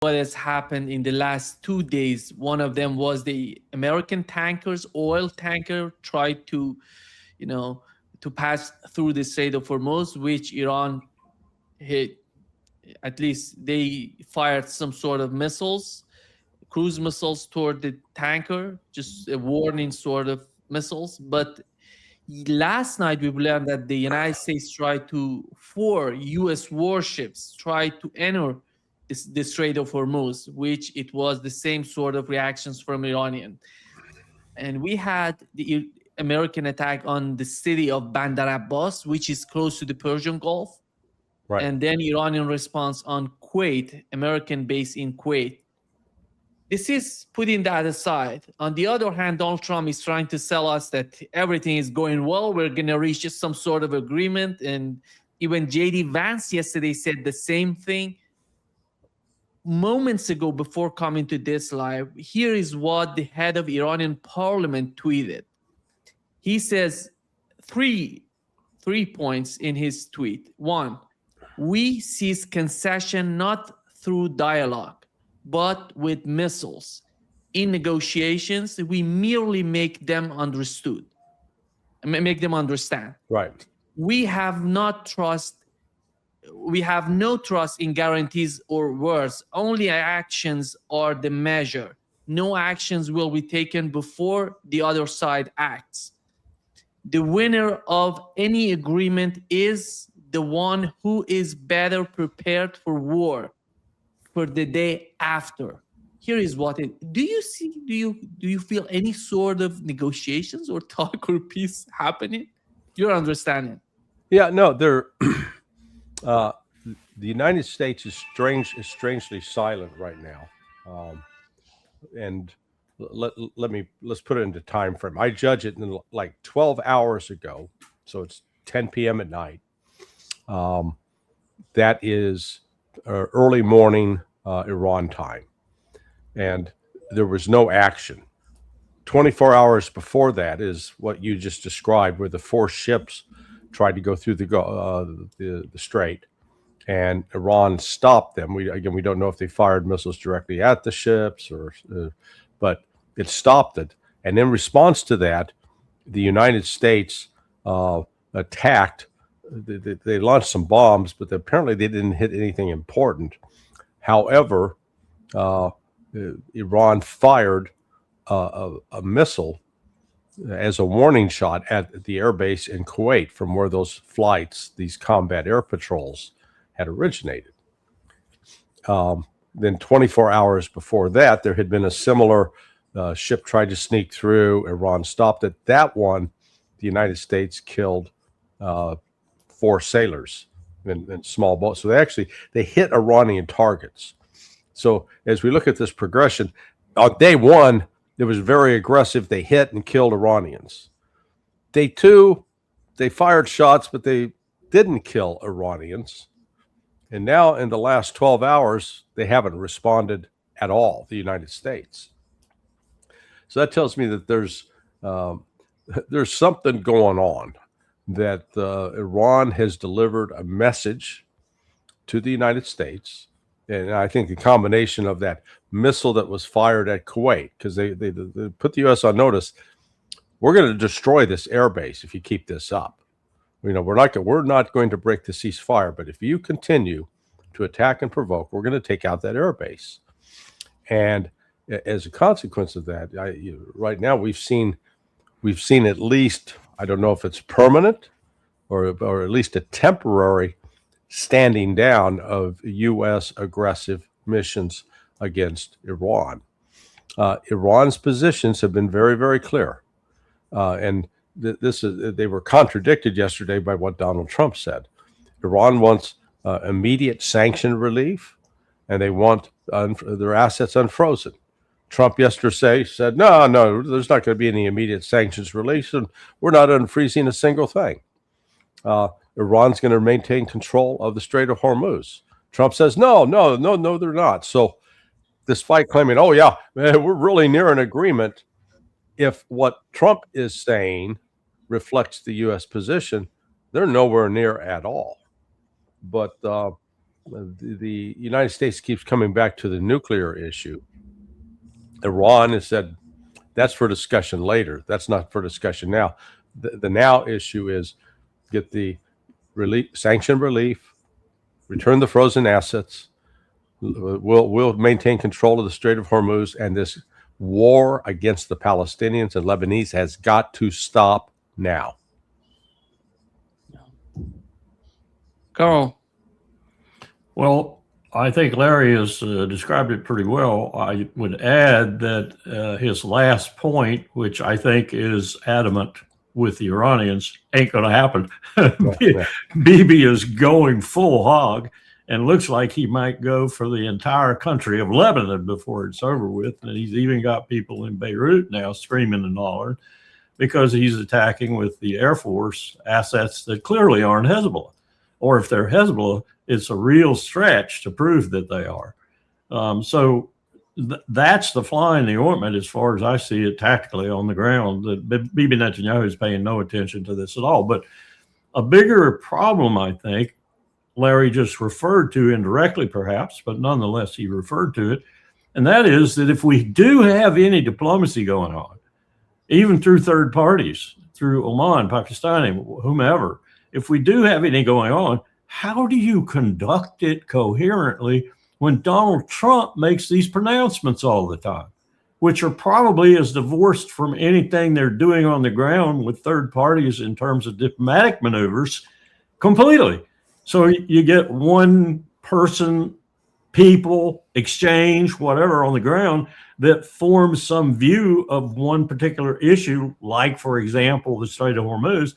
what has happened in the last 2 days. One of them was the American tankers, oil tanker, tried to, you know, to pass through the Strait of Hormuz, which Iran hit. At least they fired some sort of missiles, cruise missiles toward the tanker, just a warning sort of missiles. But last night we learned that the United States tried to, 4 U.S. warships tried to enter the Strait of Hormuz, which it was the same sort of reactions from Iranian. And we had the American attack on the city of Bandar Abbas, which is close to the Persian Gulf, Right. and then Iranian response on Kuwait, American base in Kuwait. This is putting that aside. On the other hand, Donald Trump is trying to sell us that everything is going well. We're going to reach just some sort of agreement. And even J.D. Vance yesterday said the same thing. Moments ago, before coming to this live, here is what the head of Iranian parliament tweeted. He says three points in his tweet. One, we seek concession not through dialogue, but with missiles. In negotiations, we merely make them understood, make them understand. Right. We have no trust in guarantees or words. Only actions are the measure. No actions will be taken before the other side acts. The winner of any agreement is the one who is better prepared for war, for the day after. Here is what it. Do you feel any sort of negotiations or talk or peace happening? You're understanding. Yeah. No. The United States is strangely silent right now, and let's put it into time frame. I judge it in like 12 hours ago, so it's 10 p.m. at night. That is early morning Iran time, and there was no action. 24 hours before that is what you just described, where the 4 ships tried to go through the strait, and Iran stopped them. We don't know if they fired missiles directly at the ships but it stopped it. And in response to that, the United States attacked. They launched some bombs, but apparently they didn't hit anything important. However, Iran fired a missile as a warning shot at the airbase in Kuwait, from where those flights, these combat air patrols, had originated. Then 24 hours before that, there had been a similar ship tried to sneak through. Iran stopped it. That one, the United States killed 4 sailors in small boats. So they hit Iranian targets. So as we look at this progression, on day 1, it was very aggressive. They hit and killed Iranians. Day 2, they fired shots, but they didn't kill Iranians. And now in the last 12 hours, they haven't responded at all, the United States. So that tells me that there's something going on, that Iran has delivered a message to the United States. And I think the combination of that missile that was fired at Kuwait, because they put the U.S. on notice, we're going to destroy this airbase if you keep this up. We're not going to break the ceasefire, but if you continue to attack and provoke, we're going to take out that airbase. And as a consequence of that, right now we've seen at least, I don't know if it's permanent or at least a temporary standing down of U.S. aggressive missions against Iran. Iran's positions have been very, very clear, and they were contradicted yesterday by what Donald Trump said. Iran wants immediate sanction relief, and they want their assets unfrozen. Trump yesterday said, no, there's not going to be any immediate sanctions release, and we're not unfreezing a single thing. Iran's going to maintain control of the Strait of Hormuz. Trump says, no, they're not. So despite claiming, oh, yeah, man, we're really near an agreement, if what Trump is saying reflects the U.S. position, they're nowhere near at all. But the United States keeps coming back to the nuclear issue. Iran has said that's for discussion later. That's not for discussion now. The now issue is get the sanction relief, return the frozen assets. We'll maintain control of the Strait of Hormuz, and this war against the Palestinians and Lebanese has got to stop now. Carl. Well, I think Larry has described it pretty well. I would add that his last point, which I think is adamant with the Iranians, ain't going to happen. Bibi is going full hog and looks like he might go for the entire country of Lebanon before it's over with. And he's even got people in Beirut now screaming and hollering because he's attacking with the Air Force assets that clearly aren't Hezbollah. Or if they're Hezbollah, it's a real stretch to prove that they are. So that's the fly in the ointment as far as I see it tactically on the ground. Bibi Netanyahu is paying no attention to this at all. But a bigger problem, I think, Larry just referred to indirectly perhaps, but nonetheless he referred to it, and that is that if we do have any diplomacy going on, even through third parties, through Oman, Pakistan, whomever, if we do have any going on, how do you conduct it coherently when Donald Trump makes these pronouncements all the time, which are probably as divorced from anything they're doing on the ground with third parties in terms of diplomatic maneuvers completely? So you get one person, people, exchange, whatever on the ground that forms some view of one particular issue, like, for example, the Strait of Hormuz.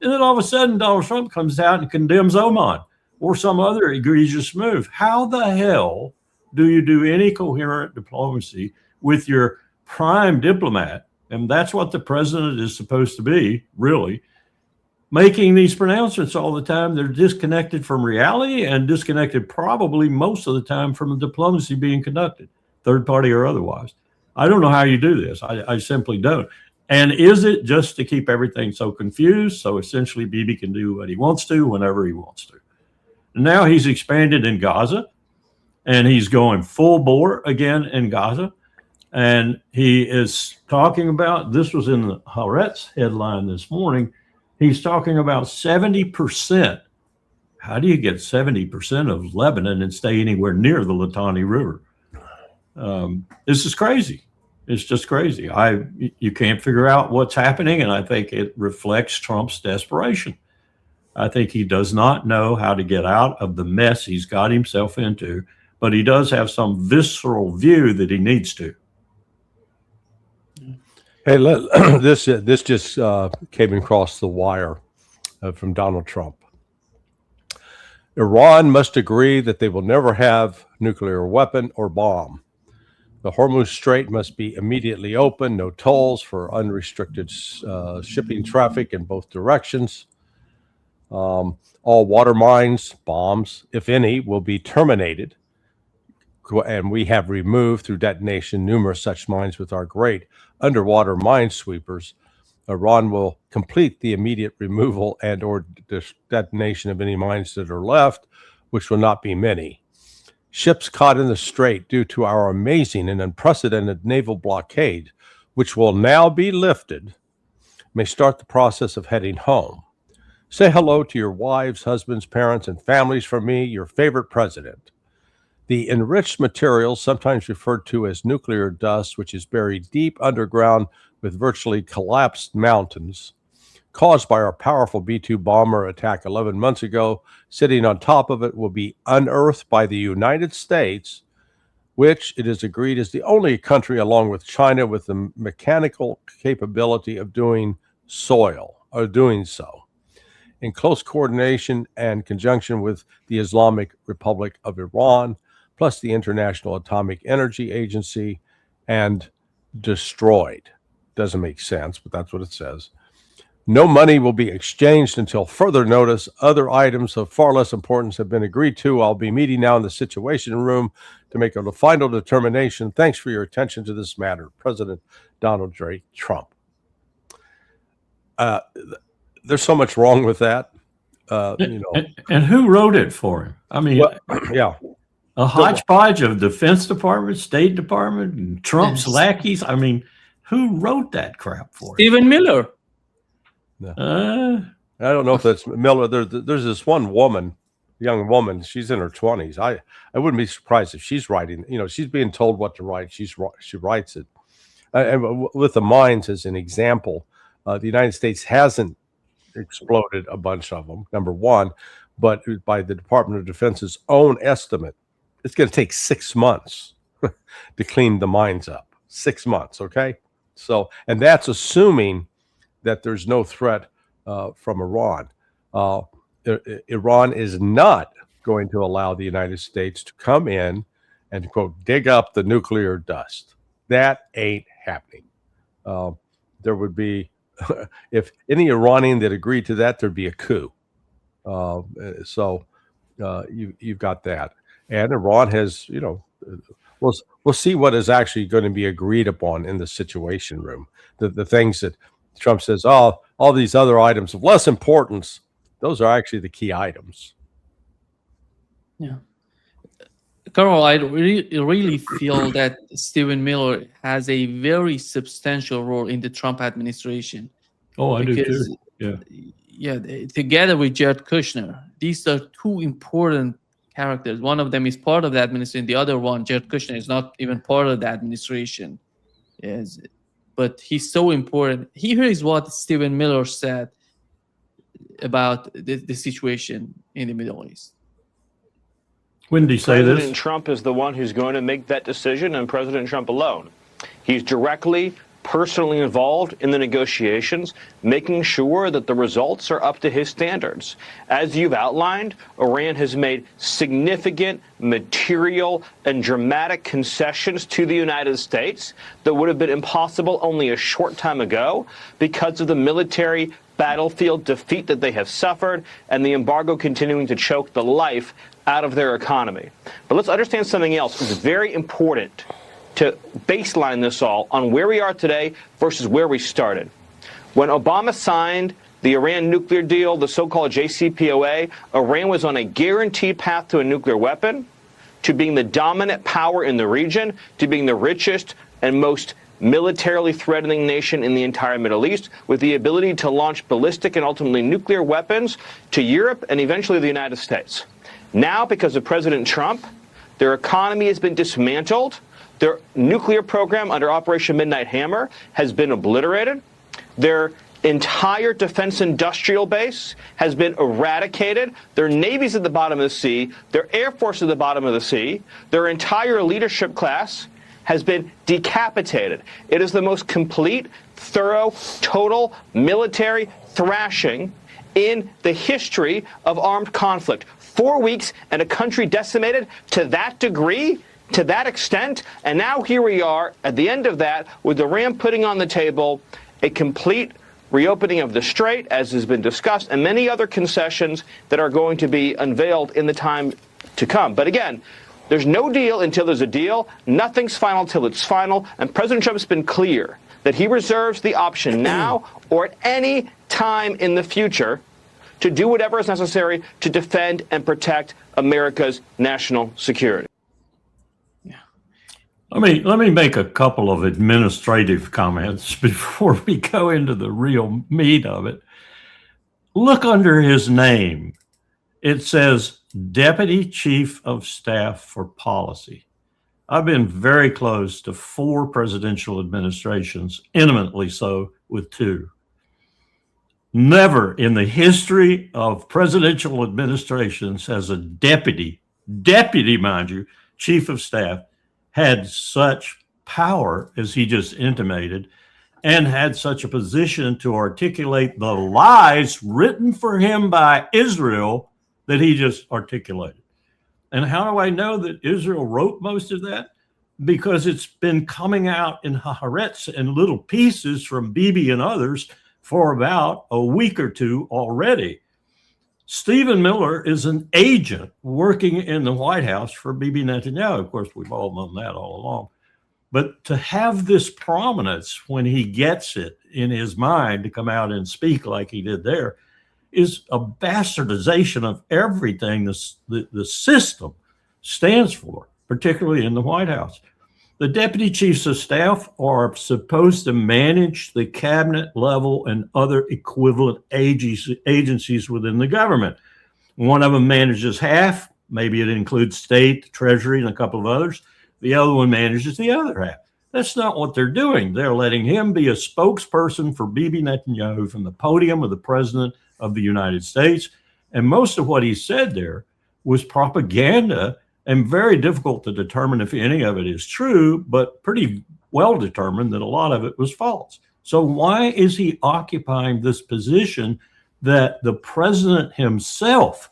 And then all of a sudden, Donald Trump comes out and condemns Oman or some other egregious move. How the hell do you do any coherent diplomacy with your prime diplomat? And that's what the president is supposed to be, really, making these pronouncements all the time. They're disconnected from reality and disconnected probably most of the time from the diplomacy being conducted, third party or otherwise. I don't know how you do this. I simply don't. And is it just to keep everything so confused? So essentially Bibi can do what he wants to whenever he wants to. And now he's expanded in Gaza and he's going full bore again in Gaza. And he is talking about, this was in the Haaretz headline this morning, he's talking about 70%. How do you get 70% of Lebanon and stay anywhere near the Litani River? This is crazy. It's just crazy. You can't figure out what's happening, and I think it reflects Trump's desperation. I think he does not know how to get out of the mess he's got himself into, but he does have some visceral view that he needs to. Hey, this just came across the wire from Donald Trump. Iran must agree that they will never have nuclear weapon or bomb. The Hormuz Strait must be immediately open, no tolls for unrestricted shipping traffic in both directions. All water mines, bombs, if any, will be terminated. And we have removed through detonation numerous such mines with our great underwater mine sweepers. Iran will complete the immediate removal and or detonation of any mines that are left, which will not be many. Ships caught in the strait due to our amazing and unprecedented naval blockade, which will now be lifted, may start the process of heading home. Say hello to your wives, husbands, parents, and families from me, your favorite president. The enriched material, sometimes referred to as nuclear dust, which is buried deep underground with virtually collapsed mountains, caused by our powerful B-2 bomber attack 11 months ago, sitting on top of it, will be unearthed by the United States, which it is agreed is the only country, along with China, with the mechanical capability of doing so, in close coordination and conjunction with the Islamic Republic of Iran, plus the International Atomic Energy Agency, and destroyed. Doesn't make sense, but that's what it says. No money will be exchanged until further notice. Other items of far less importance have been agreed to. I'll be meeting now in the Situation Room to make a final determination. Thanks for your attention to this matter. President Donald J. Trump. There's so much wrong with that. You know, And who wrote it for him? I mean, well, yeah. a hodgepodge of Defense Department, State Department, and Trump's lackeys. I mean, who wrote that crap for him? Stephen Miller. I don't know if that's Miller. There's this one woman, young woman. She's in her 20s. I wouldn't be surprised if she's writing. You know, she's being told what to write. She writes it. And with the mines as an example, the United States hasn't exploded a bunch of them. Number one, but by the Department of Defense's own estimate, it's going to take 6 months to clean the mines up. 6 months, okay? So, and that's assuming that there's no threat from Iran. Iran is not going to allow the United States to come in and, quote, dig up the nuclear dust. That ain't happening. There would be, if any Iranian that agreed to that, there'd be a coup. So you've got that. And Iran has, you know, we'll see what is actually going to be agreed upon in the Situation Room. The things that Trump says, oh, all these other items of less importance, those are actually the key items. Yeah. Carl, I really feel that Stephen Miller has a very substantial role in the Trump administration. Oh, I do too. Yeah. Yeah, together with Jared Kushner. These are two important characters. One of them is part of the administration. The other one, Jared Kushner, is not even part of the administration. Yes, but he's so important. Here is what Stephen Miller said about the situation in the Middle East. When did he say this? President Trump is the one who's going to make that decision, and President Trump alone. He's directly, personally involved in the negotiations, making sure that the results are up to his standards. As you've outlined, Iran has made significant material and dramatic concessions to the United States that would have been impossible only a short time ago because of the military battlefield defeat that they have suffered and the embargo continuing to choke the life out of their economy. But let's understand something else. It's very important to baseline this all on where we are today versus where we started. When Obama signed the Iran nuclear deal, the so-called JCPOA, Iran was on a guaranteed path to a nuclear weapon, to being the dominant power in the region, to being the richest and most militarily threatening nation in the entire Middle East, with the ability to launch ballistic and ultimately nuclear weapons to Europe and eventually the United States. Now, because of President Trump, their economy has been dismantled. Their nuclear program under Operation Midnight Hammer has been obliterated. Their entire defense industrial base has been eradicated. Their navy's at the bottom of the sea. Their air force at the bottom of the sea. Their entire leadership class has been decapitated. It is the most complete, thorough, total military thrashing in the history of armed conflict. 4 weeks and a country decimated to that degree, to that extent, and now here we are at the end of that with Iran putting on the table a complete reopening of the Strait, as has been discussed, and many other concessions that are going to be unveiled in the time to come. But again, there's no deal until there's a deal. Nothing's final till it's final, and President Trump's been clear that he reserves the option now or at any time in the future to do whatever is necessary to defend and protect America's national security. Let me make a couple of administrative comments before we go into the real meat of it. Look under his name. It says Deputy Chief of Staff for Policy. I've been very close to 4 presidential administrations, intimately so with 2. Never in the history of presidential administrations has a deputy, mind you, chief of staff, had such power as he just intimated and had such a position to articulate the lies written for him by Israel that he just articulated. And how do I know that Israel wrote most of that? Because it's been coming out in Haaretz and little pieces from Bibi and others for about a week or 2 already. Stephen Miller is an agent working in the White House for Bibi Netanyahu. Of course, we've all known that all along. But to have this prominence when he gets it in his mind to come out and speak like he did there is a bastardization of everything the system stands for, particularly in the White House. The deputy chiefs of staff are supposed to manage the cabinet level and other equivalent agencies within the government. One of them manages half, maybe it includes state, treasury, and a couple of others. The other one manages the other half. That's not what they're doing. They're letting him be a spokesperson for Bibi Netanyahu from the podium of the president of the United States. And most of what he said there was propaganda, and very difficult to determine if any of it is true, but pretty well determined that a lot of it was false. So why is he occupying this position that the president himself,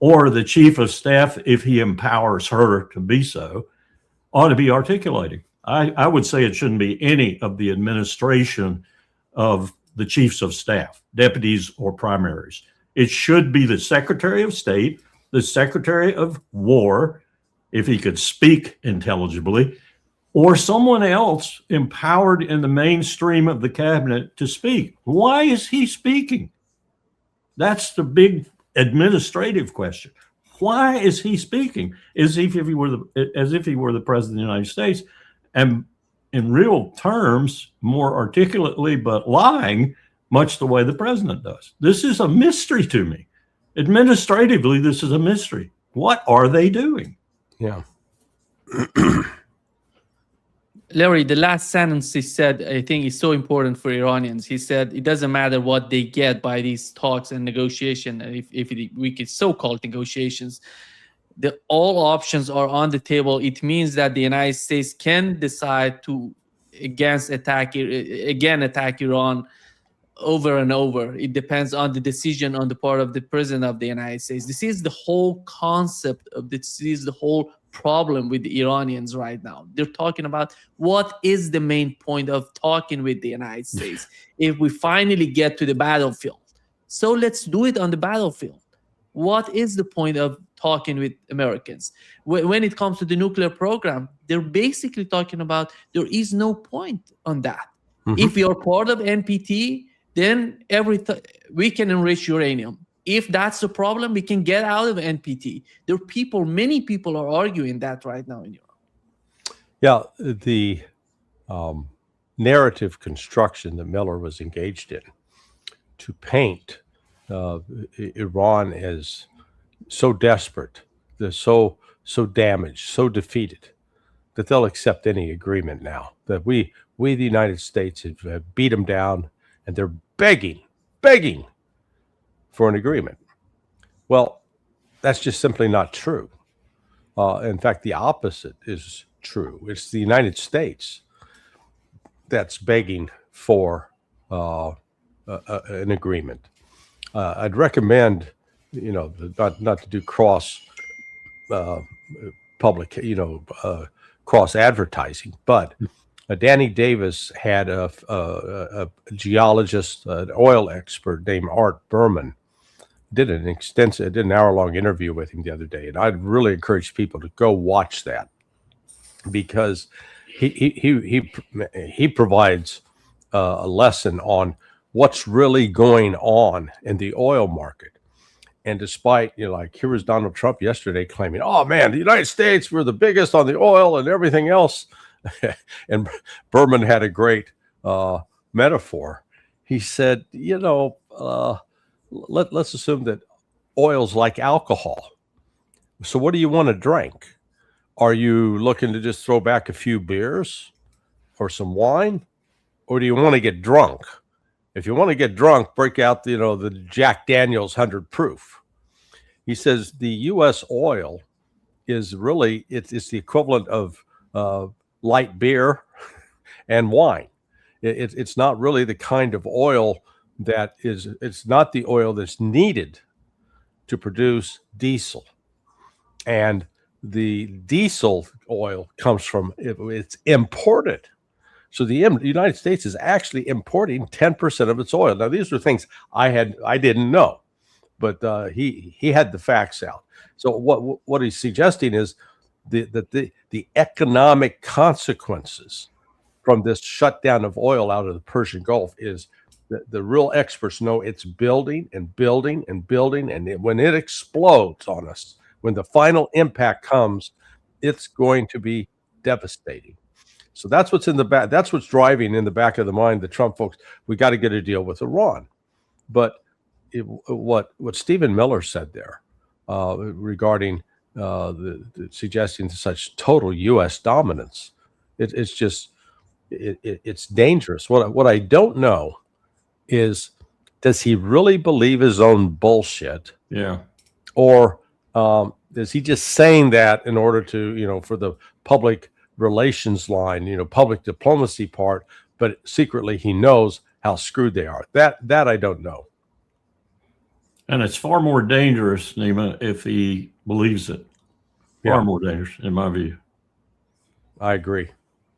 or the chief of staff, if he empowers her to be so, ought to be articulating? I would say it shouldn't be any of the administration of the chiefs of staff, deputies or primaries. It should be the Secretary of State, the Secretary of War, if he could speak intelligibly, or someone else empowered in the mainstream of the cabinet to speak. Why is he speaking? That's the big administrative question. Why is he speaking as if he were the president of the United States, and in real terms, more articulately, but lying much the way the president does? This is a mystery to me. Administratively, this is a mystery. What are they doing? Yeah. Larry, the last sentence he said, I think is so important for Iranians. He said, it doesn't matter what they get by these talks and negotiation, we could so-called negotiations, all options are on the table. It means that the United States can decide to attack Iran over and over. It depends on the decision on the part of the president of the United States. This is the whole concept of this. This is the whole problem with the Iranians right now. They're talking about what is the main point of talking with the United States if we finally get to the battlefield. So let's do it on the battlefield. What is the point of talking with Americans? When it comes to the nuclear program, they're basically talking about there is no point on that. Mm-hmm. If you're part of NPT, then we can enrich uranium. If that's the problem, we can get out of NPT. Many people are arguing that right now in Europe. Yeah, the narrative construction that Miller was engaged in to paint Iran as so desperate, they're so damaged, so defeated, that they'll accept any agreement now. That we the United States have beat them down, and they're begging for an agreement. Well, that's just simply not true. In fact, the opposite is true. It's the United States that's begging for an agreement. I'd recommend, not to do cross cross advertising, but Danny Davis had a geologist, an oil expert named Art Berman, did an hour-long interview with him the other day, and I'd really encourage people to go watch that, because he provides a lesson on what's really going on in the oil market. And despite, here was Donald Trump yesterday claiming, oh man, the United States, we're the biggest on the oil and everything else. And Berman had a great metaphor. He said, let's assume that oil's like alcohol. So what do you want to drink? Are you looking to just throw back a few beers or some wine? Or do you want to get drunk? If you want to get drunk, break out the Jack Daniel's 100 proof. He says the U.S. oil is really, it's the equivalent of light beer and wine. It's not really the kind of oil it's not the oil that's needed to produce diesel. And the diesel oil comes from, it's imported. So the United States is actually importing 10% of its oil. Now, these are things I didn't know, but he had the facts out. So what he's suggesting is that the economic consequences from this shutdown of oil out of the Persian Gulf is the real experts know it's building and building and building, and when it explodes on us, when the final impact comes, it's going to be devastating. So that's what's in the back. That's what's driving in the back of the mind, the Trump folks. We got to get a deal with Iran. But what Stephen Miller said there regarding the suggesting such total U.S. dominance, it's just it's dangerous. What I don't know is, does he really believe his own bullshit? Yeah. Or is he just saying that in order to, for the public relations line, public diplomacy part, but secretly he knows how screwed they are? That I don't know. And it's far more dangerous, Nima, if he believes it. Far more dangerous, in my view. I agree.